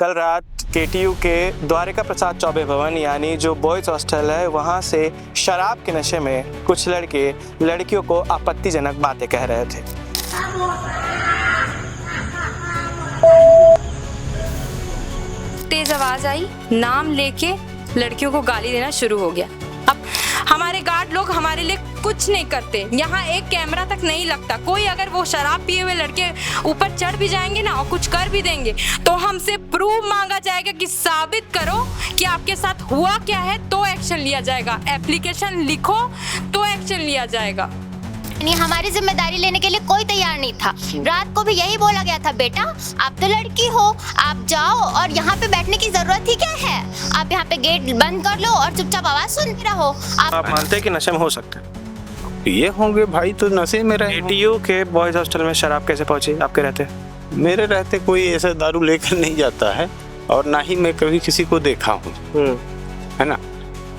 कल रात केटीयू के द्वारिका प्रसाद चौबे भवन यानी जो बॉयज़ हॉस्टल है वहाँ से शराब के नशे में कुछ लड़के लड़कियों को आपत्तिजनक बातें कह रहे थे। तेज आवाज आई, नाम लेके लड़कियों को गाली देना शुरू हो गया। अब हमारे गार्ड लोग हमारे लिए कुछ नहीं करते, यहाँ एक कैमरा तक नहीं लगता। कोई अगर वो शराब पिए हुए लड़के ऊपर चढ़ भी जाएंगे ना और कुछ कर भी देंगे तो हमसे प्रूफ मांगा जाएगा कि साबित करो कि आपके साथ हुआ क्या है, तो एक्शन लिया जाएगा। एप्लीकेशन लिखो तो एक्शन लिया जाएगा। नहीं, हमारी जिम्मेदारी लेने के लिए कोई तैयार नहीं था। रात को भी यही बोला गया था, बेटा आप तो लड़की हो, आप जाओ और यहाँ पे बैठने की जरूरत ही क्या है, आप यहाँ पे गेट बंद कर लो और चुपचाप आवाज सुनते रहो। आप मानते हैं कि नशे में हो सकते हैं? ये होंगे भाई तो नशे में रहे। केटीयू के बॉयज़ हॉस्टल में शराब कैसे पहुंची आपके रहते? मेरे रहते कोई ऐसा दारू लेकर नहीं जाता है और ना ही मैं कभी किसी को देखा हूँ, है ना।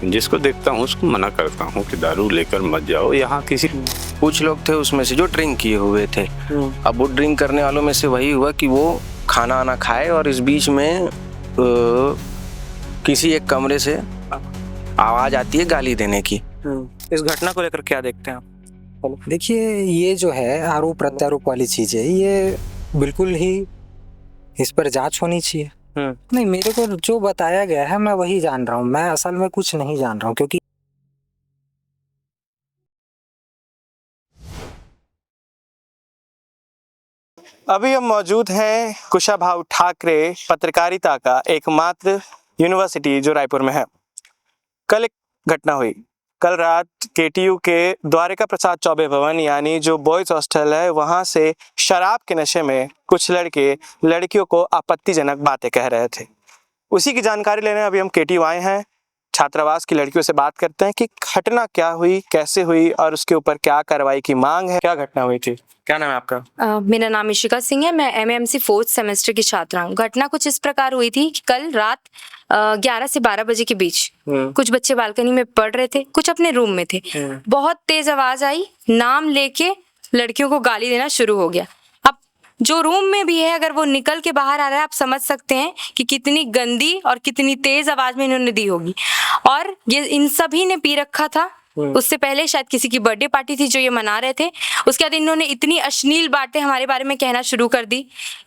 जिसको देखता हूँ उसको मना करता हूँ कि दारू लेकर मत जाओ यहाँ किसी। कुछ लोग थे उसमें से जो ड्रिंक किए हुए थे। अब वो ड्रिंक करने वालों में से वही हुआ कि वो खाना आना खाए और इस बीच में किसी एक कमरे से आवाज आती है गाली देने की। इस घटना को लेकर क्या देखते हैं आप? देखिए, ये जो है आरोप प्रत्यारोप वाली चीज है, ये बिल्कुल ही इस पर जांच होनी चाहिए। नहीं, मेरे को जो बताया गया है मैं वही जान रहा हूँ, मैं असल में कुछ नहीं जान रहा हूँ। क्योंकि अभी हम मौजूद हैं कुशाभाऊ ठाकरे पत्रकारिता का एकमात्र यूनिवर्सिटी जो रायपुर में है। कल एक घटना हुई। कल रात केटीयू के द्वारिका प्रसाद चौबे भवन यानी जो बॉयज़ हॉस्टल है वहाँ से शराब के नशे में कुछ लड़के लड़कियों को आपत्तिजनक बातें कह रहे थे। उसी की जानकारी लेने अभी हम केटीयू आए हैं। छात्रावास की लड़कियों से बात करते हैं कि घटना क्या हुई, कैसे हुई और उसके ऊपर क्या कार्रवाई की मांग है। क्या घटना हुई थी? क्या नाम है आपका? मेरा नाम इशिका सिंह है, मैं MAMC 4th सेमेस्टर की छात्रा हूँ। घटना कुछ इस प्रकार हुई थी कि कल रात 11 से 12 बजे के बीच कुछ बच्चे बालकनी में पढ़ रहे थे, कुछ अपने रूम में थे। बहुत तेज आवाज आई, नाम लेके लड़कियों को गाली देना शुरू हो गया। अब जो रूम में भी है अगर वो निकल के बाहर आ रहा है, आप समझ सकते हैं कि कितनी गंदी और कितनी तेज आवाज में इन्होंने दी होगी। और ये इन सभी ने पी रखा था। उससे पहले शायद किसी की बर्थडे पार्टी थी जो ये मना रहे थे। उसके बाद इन्होंने इतनी अश्लील बातें हमारे बारे में कहना शुरू कर दी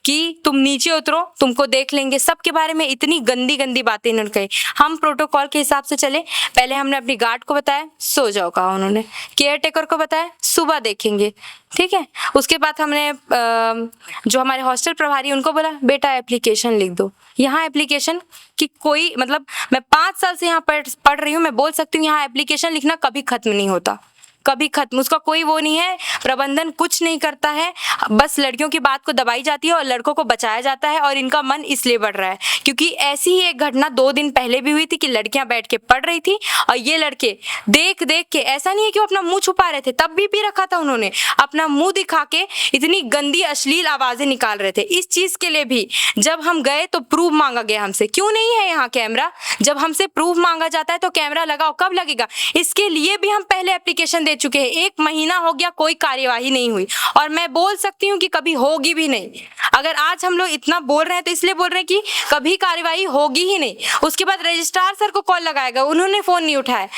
कि तुम नीचे उतरो, तुमको देख लेंगे। सबके बारे में इतनी गंदी गंदी बातें इन्होंने कही। हम प्रोटोकॉल के हिसाब से चले। पहले हमने अपनी गार्ड को बताया, सो जाओ कहा उन्होंने। केयर टेकर को बताया, सुबह देखेंगे, ठीक है। उसके बाद हमने जो हमारे हॉस्टल प्रभारी उनको बोला, बेटा एप्लीकेशन लिख दो। यहाँ एप्लीकेशन की कोई मतलब, मैं 5 साल से यहाँ पढ़ रही हूँ, मैं बोल सकती हूँ यहाँ एप्लीकेशन लिखना कभी खत्म नहीं होता, कभी खत्म। उसका कोई वो नहीं है, प्रबंधन कुछ नहीं करता है, बस लड़कियों की बात को दबाई जाती है और लड़कों को बचाया जाता है। और इनका मन इसलिए बढ़ रहा है क्योंकि ऐसी ही एक घटना 2 दिन पहले भी हुई थी कि लड़कियां बैठ के पढ़ रही थी और ये लड़के देख देख के, ऐसा नहीं है कि वो अपना मुंह छुपा रहे थे, तब भी पी रखा था उन्होंने, अपना मुंह दिखा के इतनी गंदी अश्लील आवाजें निकाल रहे थे। इस चीज के लिए भी जब हम गए तो प्रूफ मांगा गया हमसे। क्यों नहीं है यहाँ कैमरा? जब हमसे प्रूफ मांगा जाता है तो कैमरा लगाओ, कब लगेगा? इसके लिए भी हम पहले एप्लीकेशन चुके हैं। 1 महीना हो गया, कोई कार्यवाही नहीं हुई और मैं बोल सकती हूँ कि कभी होगी भी नहीं। अगर आज हम लोग इतना बोल रहे हैं तो इसलिए बोल रहे हैं कि कभी कार्यवाही होगी ही नहीं। उसके बाद रजिस्ट्रार सर को कॉल लगाया गया, उन्होंने फोन नहीं उठाया।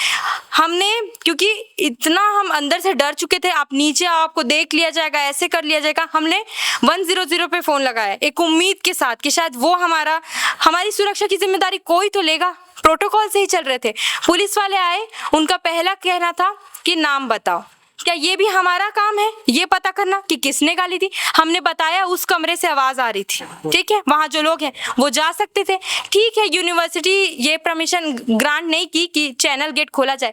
हमने, क्योंकि इतना हम अंदर से डर चुके थे, आप नीचे आओ, आपको देख लिया जाएगा, ऐसे कर लिया जाएगा, हमने 100 पे फोन लगाया एक उम्मीद के साथ कि शायद वो हमारी सुरक्षा की जिम्मेदारी कोई तो लेगा। प्रोटोकॉल से ही चल रहे थे। पुलिस वाले आए, उनका पहला कहना था कि नाम बताओ। क्या ये भी हमारा काम है ये पता करना कि किसने गाली दी? हमने बताया उस कमरे से आवाज आ रही थी, ठीक है, वहां जो लोग हैं वो जा सकते थे, ठीक है। यूनिवर्सिटी ये परमिशन ग्रांट नहीं की कि चैनल गेट खोला जाए।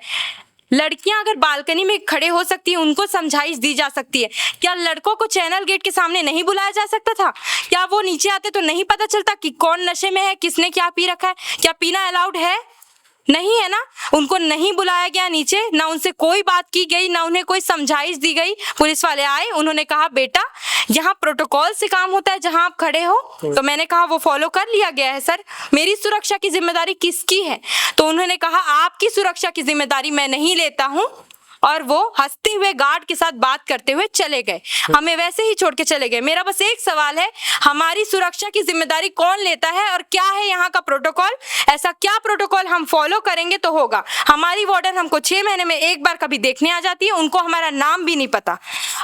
लड़कियां अगर बालकनी में खड़े हो सकती हैं, उनको समझाइश दी जा सकती है। क्या लड़कों को चैनल गेट के सामने नहीं बुलाया जा सकता था? क्या वो नीचे आते तो नहीं पता चलता कि कौन नशे में है, किसने क्या पी रखा है? क्या पीना अलाउड है? नहीं है ना। उनको नहीं बुलाया गया नीचे, ना उनसे कोई बात की गई, ना उन्हें कोई समझाइश दी गई। पुलिस वाले आए, उन्होंने कहा बेटा यहाँ प्रोटोकॉल से काम होता है, जहां आप खड़े हो। तो मैंने कहा वो फॉलो कर लिया गया है सर, मेरी सुरक्षा की जिम्मेदारी किसकी है? तो उन्होंने कहा आपकी सुरक्षा की जिम्मेदारी मैं नहीं लेता हूँ और वो हंसते हुए गार्ड के साथ बात करते हुए चले गए, हमें वैसे ही छोड़ के चले गए। मेरा बस एक सवाल है, हमारी सुरक्षा की जिम्मेदारी कौन लेता है और क्या है यहाँ का प्रोटोकॉल? ऐसा क्या प्रोटोकॉल हम फॉलो करेंगे तो होगा? हमारी वार्डन हमको 6 महीने में एक बार कभी देखने आ जाती है, उनको हमारा नाम भी नहीं पता।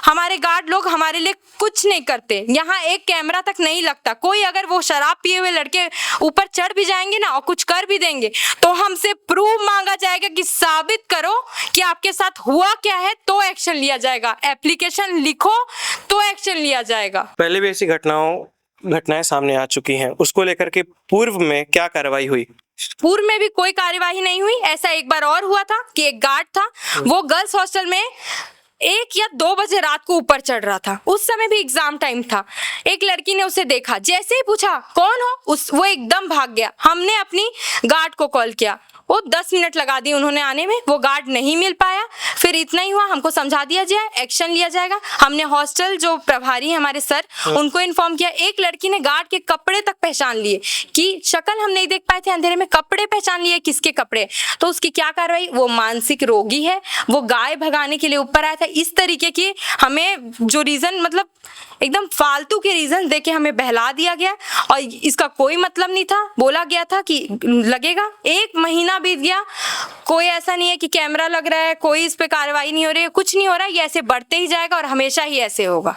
हमारे गार्ड लोग हमारे लिए कुछ नहीं करते, यहाँ एक कैमरा तक नहीं लगता। कोई अगर वो शराब पिए हुए लड़के ऊपर चढ़ भी जाएंगे ना और कुछ कर भी देंगे तो हमसे प्रूफ मांगा जाएगा कि साबित करो कि आपके साथ हुआ क्या है, तो एक्शन लिया जाएगा। एप्लीकेशन लिखो तो एक्शन लिया जाएगा। पहले भी ऐसी घटनाएं सामने आ चुकी हैं, उसको लेकर के पूर्व में क्या कार्रवाई हुई? पूर्व में भी कोई कार्यवाही नहीं हुई। ऐसा एक बार और हुआ था कि एक गार्ड था, वो गर्ल्स हॉस्टल में 1 या 2 बजे रात को ऊपर चढ़ रहा था। उस समय भी एग्जाम टाइम था। एक लड़की ने उसे देखा, जैसे ही पूछा कौन हो, वो एकदम भाग गया। हमने अपनी गार्ड को कॉल किया, वो 10 मिनट लगा दिए उन्होंने आने में, वो गार्ड नहीं मिल पाया। फिर इतना ही हुआ, हमको समझा दिया जाए, एक्शन लिया जाएगा। हमने हॉस्टल जो प्रभारी है हमारे सर, उनको इन्फॉर्म किया। एक लड़की ने गार्ड के कपड़े तक पहचान लिए कि शक्ल हम नहीं देख पाए थे अंधेरे में, कपड़े पहचान लिए किसके कपड़े। तो उसकी क्या कार्रवाई? वो मानसिक रोगी है, वो गाय भगाने के लिए ऊपर आया था। इस तरीके की हमें जो रीजन, मतलब एकदम फालतू के रीजन देके हमें बहला दिया गया और इसका कोई मतलब नहीं था। बोला गया था कि लगेगा, 1 महीना बीत गया, कोई ऐसा नहीं है कि कैमरा लग रहा है, कोई इस पे कार्रवाई नहीं हो रही है, कुछ नहीं हो रहा है। ये ऐसे बढ़ते ही जाएगा और हमेशा ही ऐसे होगा।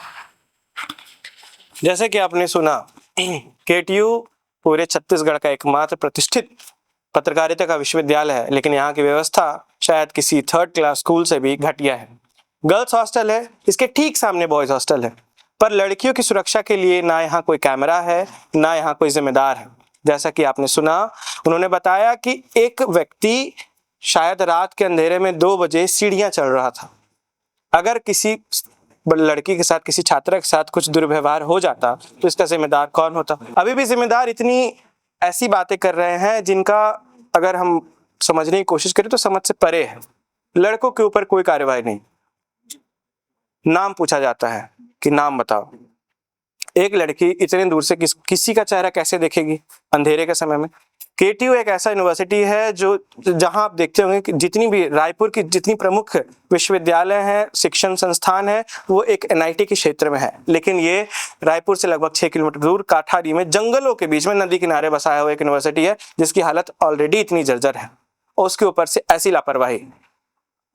जैसे कि आपने सुना, केटीयू पूरे छत्तीसगढ़ का एकमात्र प्रतिष्ठित पत्रकारिता का विश्वविद्यालय है, लेकिन यहाँ की व्यवस्था शायद किसी 3rd क्लास स्कूल से भी घटिया है। गर्ल्स हॉस्टल है, इसके ठीक सामने बॉयज हॉस्टल है, पर लड़कियों की सुरक्षा के लिए ना यहाँ कोई कैमरा है, ना यहाँ कोई जिम्मेदार है। जैसा कि आपने सुना, उन्होंने बताया कि एक व्यक्ति शायद रात के अंधेरे में 2 बजे सीढ़ियां चढ़ रहा था। अगर किसी लड़की के साथ, किसी छात्रा के साथ कुछ दुर्व्यवहार हो जाता तो इसका जिम्मेदार कौन होता? अभी भी जिम्मेदार इतनी ऐसी बातें कर रहे हैं जिनका अगर हम समझने की कोशिश करें तो समझ से परे है। लड़कों के ऊपर कोई कार्रवाई नहीं, नाम पूछा जाता है कि नाम बताओ। एक लड़की इतने दूर से किसी का चेहरा कैसे देखेगी अंधेरे के समय में? केटीयू एक ऐसा यूनिवर्सिटी है जो जहां आप देखते होंगे कि जितनी भी रायपुर की जितनी प्रमुख विश्वविद्यालय हैं, शिक्षण संस्थान है, वो एक एनआईटी के क्षेत्र में है। लेकिन ये रायपुर से लगभग 6 किलोमीटर दूर काठारी में जंगलों के बीच में नदी किनारे बसाया हुआ एक यूनिवर्सिटी है, जिसकी हालत ऑलरेडी इतनी जर्जर है और उसके ऊपर से ऐसी लापरवाही।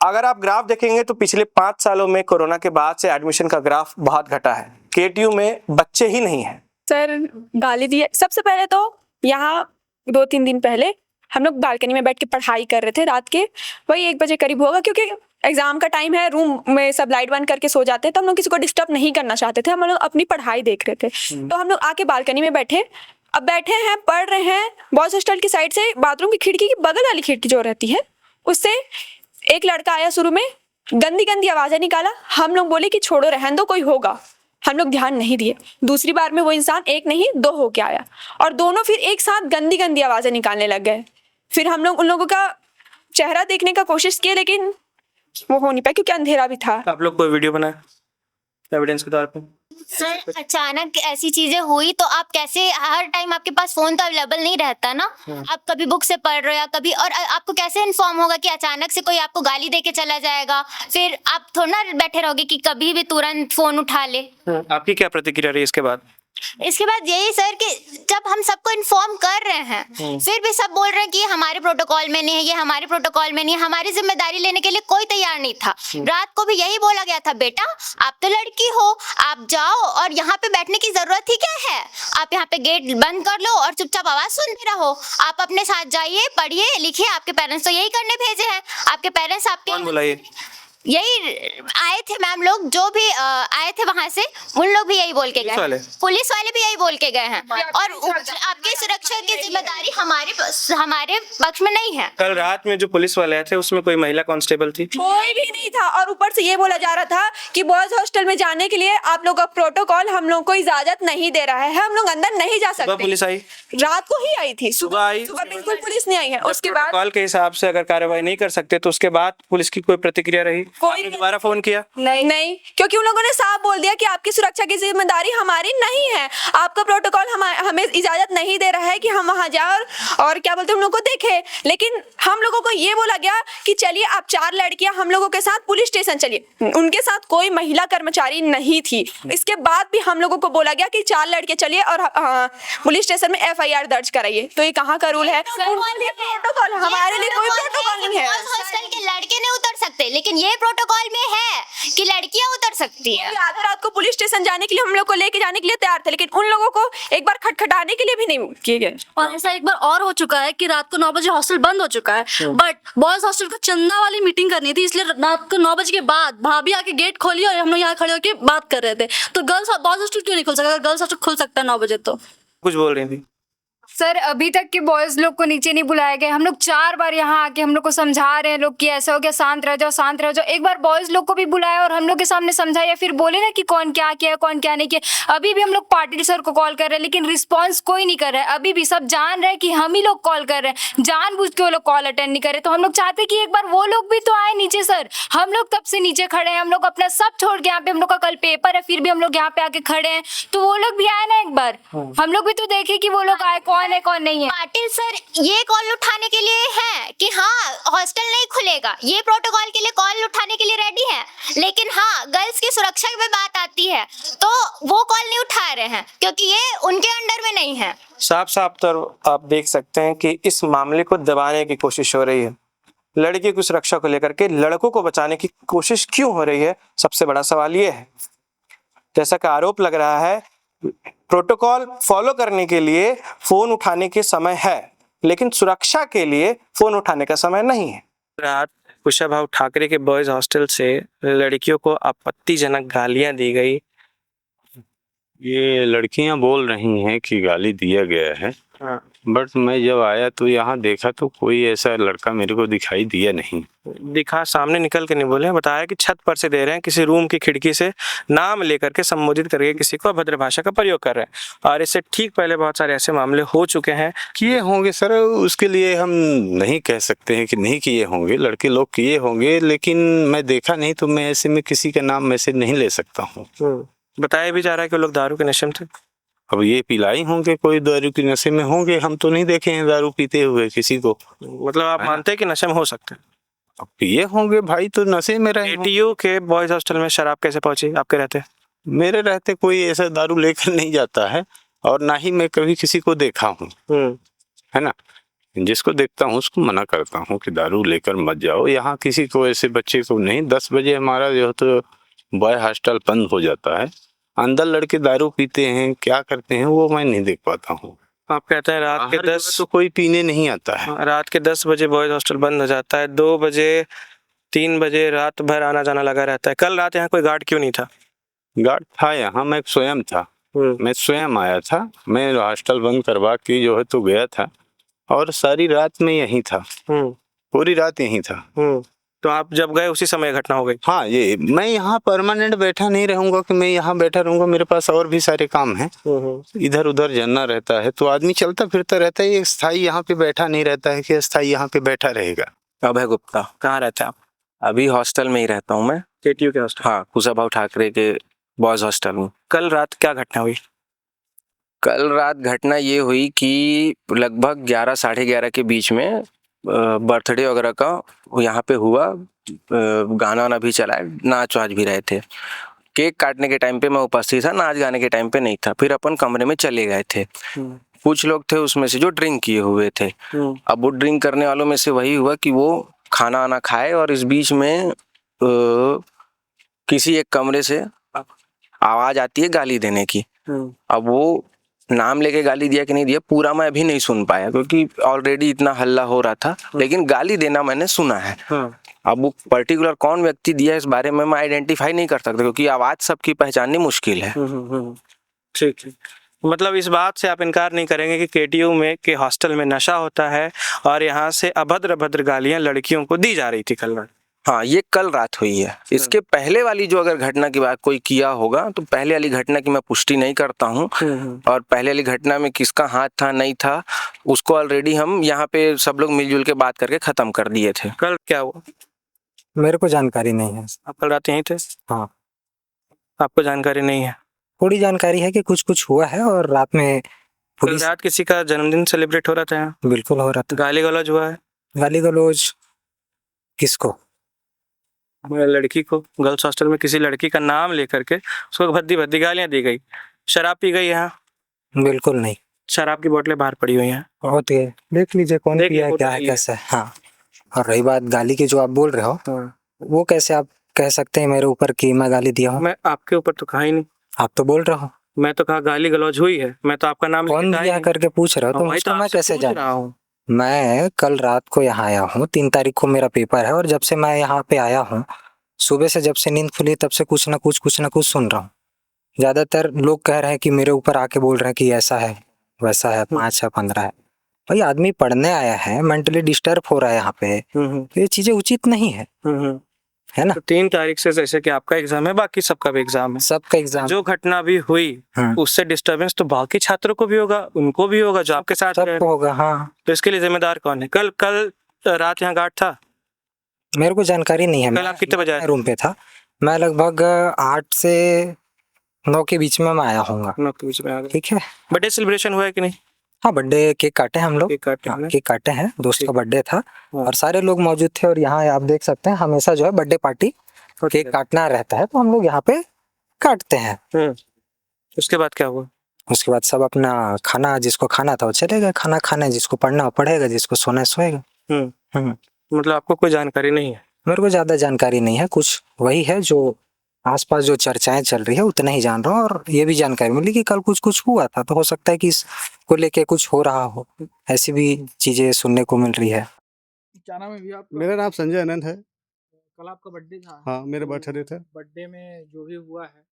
अगर आप ग्राफ देखेंगे तो पिछले 5 सालों में कोरोना के बाद से एडमिशन का ग्राफ बहुत घटा है। केटीयू में बच्चे ही नहीं है। सर गाली दी है। सबसे पहले तो यहाँ 2-3 दिन पहले हम लोग बालकनी में बैठ के पढ़ाई कर रहे थे, रात के वही 1 बजे करीब होगा, क्योंकि एग्जाम का टाइम है, रूम में सब लाइट बंद करके सो जाते हैं, तो हम लोग किसी को डिस्टर्ब नहीं करना चाहते थे, हम लोग अपनी पढ़ाई देख रहे थे। तो हम लोग आके बालकनी में बैठे, अब बैठे हैं, पढ़ रहे हैं। बॉयज हॉस्टल की साइड से बाथरूम की खिड़की की बगल वाली खिड़की जो रहती है, उससे एक लड़का आया, शुरू में गंदी गंदी आवाजें निकाला। हम लोग बोले कि छोड़ो, रहने दो, कोई होगा। हम लोग ध्यान नहीं दिए। दूसरी बार में वो इंसान 1 नहीं 2 होके आया और दोनों फिर एक साथ गंदी गंदी आवाजें निकालने लग गए। फिर हम लोग उन लोगों का चेहरा देखने का कोशिश किए, लेकिन वो हो नहीं पाया क्योंकि अंधेरा भी था। आप लोग कोई वीडियो बनाए एविडेंस के तौर पे? सर अचानक ऐसी चीजें हुई तो आप कैसे, हर टाइम आपके पास फोन तो अवेलेबल नहीं रहता ना, आप कभी बुक से पढ़ रहे हो कभी, और आपको कैसे इन्फॉर्म होगा कि अचानक से कोई आपको गाली दे के चला जाएगा? फिर आप थोड़ा ना बैठे रहोगे कि कभी भी तुरंत फोन उठा ले। आपकी क्या प्रतिक्रिया रही इसके बाद? इसके बाद यही सर कि जब हम सबको इन्फॉर्म कर रहे हैं फिर भी सब बोल रहे हैं कि ये हमारे प्रोटोकॉल में नहीं है, ये हमारे प्रोटोकॉल में नहीं है। हमारी जिम्मेदारी लेने के लिए कोई तैयार नहीं था। रात को भी यही बोला गया था, बेटा आप तो लड़की हो, आप जाओ और यहाँ पे बैठने की जरूरत ही क्या है, आप यहाँ पे गेट बंद कर लो और चुपचाप आवाज सुनते रहो, आप अपने साथ जाइए, पढ़िए, लिखिए। आपके पेरेंट्स तो यही करने भेजे हैं। आपके पेरेंट्स आपके कौन बोला ये? यही आए थे मैम लोग, जो भी आए थे वहां से, उन लोग भी यही बोल के गए, पुलिस वाले भी यही बोल के गए हैं। और आपकी सुरक्षा की जिम्मेदारी हमारे पक्ष में नहीं है। कल रात में जो पुलिस वाले आए थे उसमें कोई महिला कांस्टेबल थी? कोई भी नहीं था। और ऊपर से ये बोला जा रहा था कि बॉयज हॉस्टल में जाने के लिए आप लोग का प्रोटोकॉल हम लोग को इजाजत नहीं दे रहा है, हम लोग अंदर नहीं जा सकते। पुलिस आई? रात को ही आई थी, सुबह आई? सुबह बिल्कुल पुलिस नहीं आई है। उसके बाद कॉल के हिसाब से अगर कार्रवाई नहीं कर सकते तो उसके बाद पुलिस की कोई प्रतिक्रिया रही? कोई दोबारा फोन किया? नहीं, क्योंकि उन लोगों ने साफ बोल दिया कि आपकी सुरक्षा की जिम्मेदारी हमारी नहीं है, आपका प्रोटोकॉल हमें इजाजत नहीं दे रहा है कि हम वहां जाए और क्या बोलते हैं, हम लोग को देखे, लेकिन हम लोगों को ये बोला गया कि चलिए आप 4 लड़कियां हम लोगों के साथ पुलिस स्टेशन चलिए। उनके साथ कोई महिला कर्मचारी नहीं थी। इसके बाद भी हम लोगों को बोला गया कि 4 लड़के चलिए और पुलिस स्टेशन में FIR दर्ज कराइए। तो ये कहाँ का रूल है? प्रोटोकॉल, हमारे लिए कोई प्रोटोकॉल नहीं है। हॉस्टल के लड़के नहीं उतर सकते, लेकिन ये प्रोटोकॉल में है कि लड़कियां उतर सकती है। आधी रात को पुलिस स्टेशन जाने के लिए हम लोग को लेके जाने के लिए तैयार थे, लेकिन उन लोगों को एक बार खटखटाने के लिए भी नहीं किए गए। और ऐसा एक बार और हो चुका है कि रात को 9 बजे हॉस्टल बंद हो चुका है, बट बॉयज हॉस्टल को चंदा वाली मीटिंग करनी थी, इसलिए रात को 9 बजे के बाद भाभी आके गेट खोली और हम लोग यहाँ खड़े होकर बात कर रहे थे। तो गर्ल्स बॉयज हॉस्टल क्यों नहीं खुल सकता? अगर गर्ल्स हॉस्टल खुल सकता है 9 बजे तो कुछ बोल रही थी सर अभी तक के बॉयज लोग को नीचे नहीं बुलाया गया। हम लोग 4 बार यहाँ आके हम लोग को समझा रहे हैं लोग कि ऐसा हो गया, शांत रह जाओ, शांत रह जाओ। एक बार बॉयज लोग को भी बुलाया और हम लोग के सामने समझाया, फिर बोले ना कि कौन क्या किया कौन क्या नहीं किया। अभी भी हम लोग पाटिल सर को कॉल कर रहे हैं, लेकिन रिस्पॉन्स कोई नहीं कर रहा है। अभी भी सब जान रहे हैं कि हम ही लोग कॉल कर रहे हैं, जानबूझ के वो लोग कॉल अटेंड नहीं कर रहे। तो हम लोग चाहते हैं कि एक बार वो लोग भी तो आए नीचे। सर हम लोग तब से नीचे खड़े हैं, हम लोग अपना सब छोड़ के यहाँ पे, हम लोग का कल पेपर है, फिर भी हम लोग यहाँ पे आके खड़े हैं। तो वो लोग भी आए ना एक बार, हम लोग भी तो देखे कि वो लोग आए, कौन है कौन नहीं है। पाटिल सर ये कॉल उठाने के लिए है कि हाँ हॉस्टल नहीं खुलेगा, ये प्रोटोकॉल के लिए कॉल उठाने के लिए रेडी है, लेकिन हाँ गर्ल्स की सुरक्षा में बात आती है तो वो कॉल नहीं उठा रहे हैं क्योंकि ये उनके अंडर में नहीं है। साफ साफ तो आप देख सकते हैं कि इस मामले को दबाने की कोशिश हो रही है। लड़की की सुरक्षा को लेकर के लड़कों को बचाने की कोशिश क्यों हो रही है, सबसे बड़ा सवाल ये है। जैसा कि आरोप लग रहा है, प्रोटोकॉल फॉलो करने के लिए फोन उठाने के समय है, लेकिन सुरक्षा के लिए फोन उठाने का समय नहीं है। रात कुशाभाऊ ठाकरे के बॉयज हॉस्टल से लड़कियों को आपत्तिजनक गालियां दी गई। ये लड़कियां बोल रही हैं कि गाली दिया गया है, बट मैं जब आया तो यहाँ देखा तो कोई ऐसा लड़का मेरे को दिखाई दिया नहीं। दिखा, सामने निकल के नहीं बोले, बताया कि छत पर से दे रहे हैं, किसी रूम की खिड़की से नाम लेकर के संबोधित करके किसी को अभद्र भाषा का प्रयोग कर रहे हैं। और इससे ठीक पहले बहुत सारे ऐसे मामले हो चुके हैं। किए होंगे सर, उसके लिए हम नहीं कह सकते हैं कि नहीं किए होंगे, लड़के लोग किए होंगे, लेकिन मैं देखा नहीं तो मैं ऐसे में किसी का नाम मैसेज नहीं ले सकता हूँ। बताया भी जा रहा है कि वो लोग दारू के नशे में थे। अब ये पिलाई होंगे, कोई दारू के नशे में होंगे, हम तो नहीं देखे हैं दारू पीते हुए किसी को। मतलब आप मानते हैं कि नशे में हो सकते हैं? अब पिए होंगे भाई तो नशे में रहे। ATU के बॉयज हॉस्टल में शराब कैसे पहुंची आपके रहते? मेरे रहते कोई ऐसा दारू लेकर नहीं जाता है, और ना ही मैं कभी किसी को देखा हूँ, है ना। जिसको देखता हूँ उसको मना करता हूँ कि दारू लेकर मत जाओ। यहाँ किसी को ऐसे बच्चे को नहीं। 10 बजे हमारा जो तो बॉय हॉस्टल बंद हो जाता है, अंदर लड़के दारू पीते हैं, क्या करते हैं वो मैं नहीं देख पाता हूँ। आप कहते हैं रात के 10 तो कोई पीने नहीं आता है। रात के 10 बजे बॉयज हॉस्टल बंद हो जाता है, 2 बजे 3 बजे रात भर आना जाना लगा रहता है। कल रात यहाँ कोई गार्ड क्यों नहीं था? गार्ड था यहाँ, मैं स्वयं था, मैं स्वयं आया था। मैं हॉस्टल बंद करवा के जो है तो गया था, और सारी रात में यहीं था, पूरी रात यहीं था। तो आप जब गए उसी समय घटना हो गई? हाँ, ये मैं यहाँ परमानेंट बैठा नहीं रहूंगा कि मैं यहाँ बैठा रहूंगा, मेरे पास और भी सारे काम हैं, इधर उधर जाना रहता है, तो आदमी चलता फिरता रहता है। एक स्थायी यहाँ पे बैठा नहीं रहता है कि स्थायी यहाँ पे बैठा रहेगा। अभय गुप्ता। कहाँ रहते हैं आप? अभी हॉस्टल में ही रहता हूँ मैं। KTU के हॉस्टल? हाँ, कुशाभाऊ ठाकरे के बॉयज हॉस्टल में। कल रात क्या घटना हुई? कल रात घटना ये हुई कि लगभग 11 साढ़े 11 के बीच में बर्थडे वगैरह का यहाँ पे हुआ, गाना वाना भी चला, नाच वाच भी रहे थे। केक काटने के टाइम पे मैं उपस्थित था, नाच गाने के टाइम पे नहीं था। फिर अपन कमरे में चले गए थे। कुछ लोग थे उसमें से जो ड्रिंक किए हुए थे। अब वो ड्रिंक करने वालों में से वही हुआ कि वो खाना वाना खाए, और इस बीच में किसी एक कमरे से आवाज आती है गाली देने की। अब वो नाम लेके गाली दिया कि नहीं दिया पूरा मैं अभी नहीं सुन पाया, क्योंकि ऑलरेडी इतना हल्ला हो रहा था, लेकिन गाली देना मैंने सुना है। अब वो पर्टिकुलर कौन व्यक्ति दिया इस बारे में मैं आइडेंटिफाई नहीं कर सकता, क्योंकि आवाज सबकी पहचाननी मुश्किल है। ठीक है, मतलब इस बात से आप इनकार नहीं करेंगे कि KTU में के हॉस्टल में नशा होता है और यहाँ से अभद्र गालियां लड़कियों को दी जा रही थी कल रात? हाँ, ये कल रात हुई है। इसके पहले वाली जो अगर घटना की बात कोई किया होगा तो पहले वाली घटना की मैं पुष्टि नहीं करता हूँ, और पहले वाली घटना में किसका हाथ था नहीं था उसको ऑलरेडी हम यहाँ पे सब लोग मिलजुल के बात करके खत्म कर दिए थे। कल क्या हुआ? मेरे को जानकारी नहीं है। आप कल रात यहीं थे? हाँ। आपको जानकारी नहीं है? थोड़ी जानकारी है कि कुछ हुआ है, और रात में कल पुलिस रात किसी का जन्मदिन सेलिब्रेट हो रहा था यहाँ, बिल्कुल हो रहा था। गाली गलौज हुआ है गाली गलौज किसको? लड़की को, गर्ल्स हॉस्टल में किसी लड़की का नाम लेकर के उसको भद्दी भद्दी गालियां दी गई। शराब पी गई यहाँ, बिल्कुल नहीं। शराब की बोतलें बाहर पड़ी हुई हैं। बहुत है, देख लीजिए कौन देखिए, पिया है, फोटो क्या है, आई है। कैसा है। हाँ, और रही बात गाली की जो आप बोल रहे हो, वो कैसे आप कह सकते हैं मेरे ऊपर कि मैं गाली दिया हूँ? मैं आपके ऊपर तो कहा ही नहीं, आप तो बोल रहे हो। मैं तो कहा गाली गलौज हुई है, मैं तो आपका नाम कौन लेके कहा ही दिया नहीं। करके पूछ रहे हो, तो वही उसको मैं आपसे कैसे पूछ जान? रहा हूँ। मैं कल रात को यहाँ आया हूँ, 3 तारीख को मेरा पेपर है, और जब से मैं यहाँ पे आया हूँ, सुबह से जब से नींद खुली तब से कुछ ना कुछ सुन रहा हूँ। ज्यादातर लोग कह रहे हैं कि मेरे ऊपर आके बोल रहे हैं कि ऐसा है वैसा है, 5 है 15 है। भाई आदमी पढ़ने आया है, मेंटली डिस्टर्ब हो रहा है यहाँ पे, तो ये चीजें उचित नहीं है, है ना? तो 3 तारीख से जैसे कि आपका एग्जाम है, बाकी सबका भी एग्जाम है। सबका एग्जाम, जो घटना भी हुई उससे डिस्टर्बेंस तो बाकी छात्रों को भी होगा, उनको भी होगा जो आपके साथ रहे। सबको होगा। हाँ, तो इसके लिए जिम्मेदार कौन है? कल रात यहाँ गार्ड था? मेरे को जानकारी नहीं है। कल आप कितने बजे आए? रूम पे था मैं, लगभग 8 से 9 के बीच में मैं आया हूँगा। 9 के बीच में आ गए। ठीक है। बर्थडे सेलिब्रेशन हुआ है कि नहीं? हाँ, बर्थडे केक काटे हम लोग। केक काटे हाँ, हमने। केक काटे हैं, दोस्त ठीक। का बर्थडे था हाँ। और सारे लोग मौजूद थे। और यहाँ आप देख सकते हैं हमेशा जो है बर्थडे पार्टी केक काटना रहता है, तो हम लोग यहाँ पे काटते हैं। उसके बाद क्या हुआ? उसके बाद सब अपना खाना, जिसको खाना था वो चले गए खाना खाने, जिसको पढ़ना हो पढ़ेगा, जिसको सोना है सोएगा। मतलब आपको कोई जानकारी नहीं है? मेरे को ज्यादा जानकारी नहीं है, कुछ वही है जो आसपास जो चर्चाएं चल रही है उतना ही जान रहा हूँ। और ये भी जानकारी मिली कि कल कुछ हुआ था, तो हो सकता है कि इसको लेके कुछ हो रहा हो, ऐसी भी चीजें सुनने को मिल रही है। क्या नाम है भैया आपका? मेरा नाम संजय अनंत है। कल आपका बर्थडे था। हाँ, मेरा तो बर्थडे था। बर्थडे में जो भी हुआ है,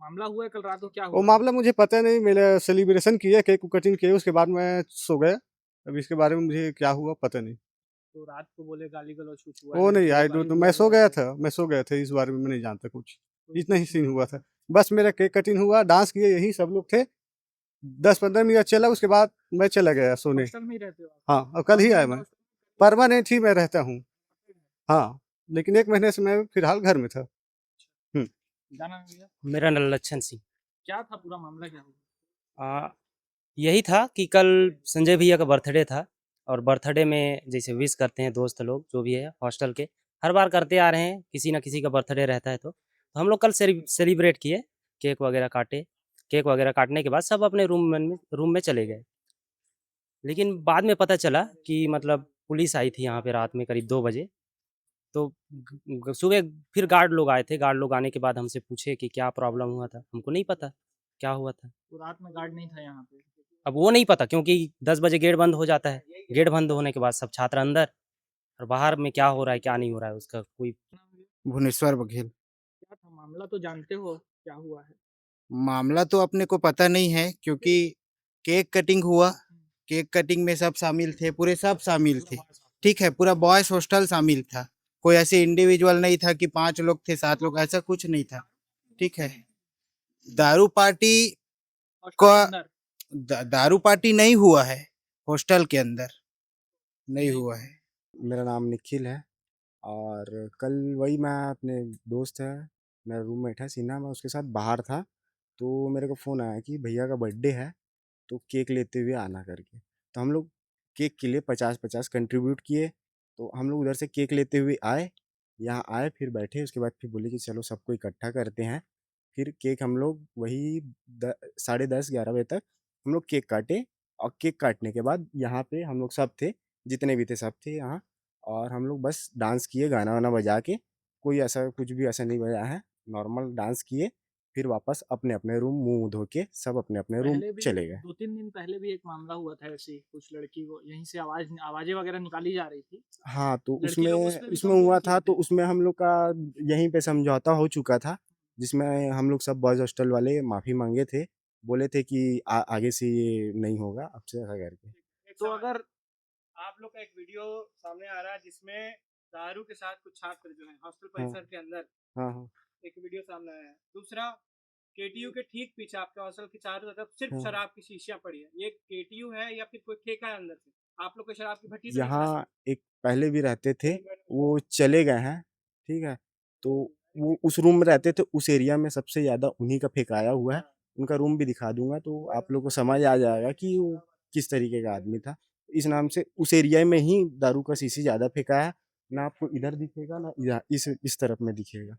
मामला हुआ है कल रात को, क्या वो हुआ? मामला मुझे पता नहीं, मेरा सेलिब्रेशन किया, केक कटिंग किया, उसके बाद मैं सो गया। अब इसके बारे में मुझे क्या हुआ पता नहीं। तो रात को बोले गाली गलौज कुछ हुआ वो है, नहीं, तो आई गाली डोंट नो, मैं गलौज सो हुआ गया है। था, इस बारे में मैं नहीं जानता कुछ। इतना ही सीन हुआ था, बस मेरा केक कटिंग हुआ, डांस किए, यही सब लोग थे। 10-15 मिनट चला, उसके बाद मैं चला गया सोने। हॉस्टल में ही रहते हो आप? हाँ, और कल ही आया मैं। परमानेंट ही मैं रहता हूँ। हाँ, लेकिन 1 महीने से मैं फिलहाल घर में था। क्या नाम है भैया? मेरा नाम लच्छन सिंह। क्या था पूरा मामला, क्या हुआ? यही था कि कल संजय भैया का बर्थडे था, और बर्थडे में जैसे विश करते हैं दोस्त लोग जो भी है हॉस्टल के, हर बार करते आ रहे हैं, किसी ना किसी का बर्थडे रहता है। तो हम लोग कल सेलिब्रेट किए, केक वगैरह काटे। केक वगैरह काटने के बाद सब अपने रूम में चले गए। लेकिन बाद में पता चला कि मतलब पुलिस आई थी यहाँ पे रात में करीब 2 बजे। तो सुबह फिर गार्ड लोग आए थे। गार्ड लोग आने के बाद हमसे पूछे कि क्या प्रॉब्लम हुआ था। हमको नहीं पता क्या हुआ था। तो रात में गार्ड नहीं था यहाँ पे? अब वो नहीं पता, क्योंकि 10 बजे गेट बंद हो जाता है। गेट बंद होने के बाद सब छात्र अंदर, और बाहर में क्या हो रहा है क्या नहीं हो रहा है उसका कोई। भुवनेश्वर बघेल। क्या था मामला, तो जानते हो क्या हुआ है? मामला तो अपने को पता नहीं है, क्योंकि केक कटिंग हुआ, केक कटिंग में सब शामिल थे, पूरे सब शामिल थे। ठीक है, पूरा बॉयज हॉस्टल शामिल था, कोई ऐसे इंडिविजुअल नहीं था कि 5 लोग थे 7 लोग, ऐसा कुछ नहीं था। ठीक है, दारू पार्टी दारू पार्टी नहीं हुआ है, हॉस्टल के अंदर नहीं हुआ है। मेरा नाम निखिल है, और कल वही मैं अपने दोस्त है, मेरा रूममेट है सीना, मैं उसके साथ बाहर था, तो मेरे को फ़ोन आया कि भैया का बर्थडे है, तो केक लेते हुए आना करके। तो हम लोग केक के लिए 50-50 कंट्रीब्यूट किए। तो हम लोग उधर से केक लेते हुए आए, यहाँ आए, फिर बैठे, उसके बाद फिर बोले कि चलो सबको इकट्ठा करते हैं। फिर केक हम लोग वही 10:30-11 बजे तक हम लोग केक काटे, और केक काटने के बाद यहाँ पे हम लोग सब थे, जितने भी थे सब थे यहाँ, और हम लोग बस डांस किए, गाना वाना बजा के। कोई ऐसा कुछ भी ऐसा नहीं बजा है, नॉर्मल डांस किए, फिर वापस अपने अपने रूम मुंह धो के सब अपने अपने रूम पहले भी चले गए। 2-3 दिन पहले भी एक मामला हुआ था ऐसे ही, कुछ लड़की को यहीं से आवाजें वगैरह निकाली जा रही थी। हाँ, तो लड़की लोग उसमें भी उसमें हुआ कंप्लेंट था, किए तो थे। उसमें हम लोग का यहीं पे समझौता हो चुका था, जिसमें हम लोग सब बॉयज़ हॉस्टल वाले माफ़ी मांगे थे, बोले थे कि आगे से ये नहीं होगा अब से, ऐसा करके। तो अगर आप लोग का एक वीडियो सामने आ रहा है जिसमें दारू के साथ कुछ छात्र जो है हॉस्टल परिसर के अंदर, हाँ। एक वीडियो सामने आया है। दूसरा, केटीयू के ठीक पीछे आपके हॉस्टल के चारों तरफ सिर्फ हाँ। शराब की शीशियां पड़ी है। ये केटीयू है या फिर कोई ठेका है अंदर से? आप लोग को शराब की भट्टी से यहाँ एक पहले भी रहते थे, वो चले गए हैं, ठीक है। तो वो उस रूम में रहते थे, उस एरिया में सबसे ज़्यादा उन्हीं का फेंकाया हुआ है, उनका रूम भी दिखा दूंगा, तो आप लोग को समझ आ जाएगा कि वो किस तरीके का आदमी था। इस नाम से उस एरिया में ही दारू का शीशी ज़्यादा फेंका है, ना आपको इधर दिखेगा ना इस तरफ में दिखेगा।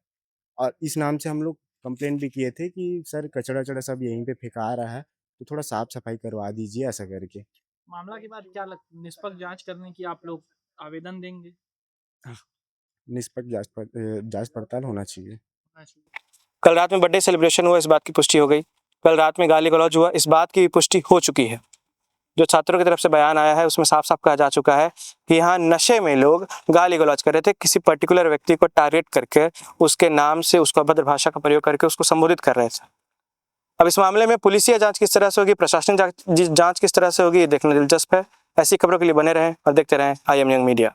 और इस नाम से हम लोग कंप्लेंट भी किए थे कि सर कचड़ा सब यहीं पे फेंका रहा है, तो थोड़ा साफ सफाई करवा दीजिए, ऐसा करके। मामला के बाद क्या निष्पक्ष जांच करने की आप लोग आवेदन देंगे? निष्पक्ष जांच पड़ताल होना चाहिए। कल रात में बर्थडे सेलिब्रेशन हुआ, इस बात की पुष्टि हो गई। कल रात में गाली गलौज हुआ, इस बात की भी पुष्टि हो चुकी है। जो छात्रों की तरफ से बयान आया है उसमें साफ साफ कहा जा चुका है कि यहाँ नशे में लोग गाली गलौज कर रहे थे, किसी पर्टिकुलर व्यक्ति को टारगेट करके उसके नाम से उसको अभद्र भाषा का प्रयोग करके उसको संबोधित कर रहे थे। अब इस मामले में पुलिसिया जांच किस तरह से होगी, प्रशासनिक जांच किस तरह से होगी, ये देखना दिलचस्प है। ऐसी खबरों के लिए बने रहें और देखते रहें IM यंग मीडिया।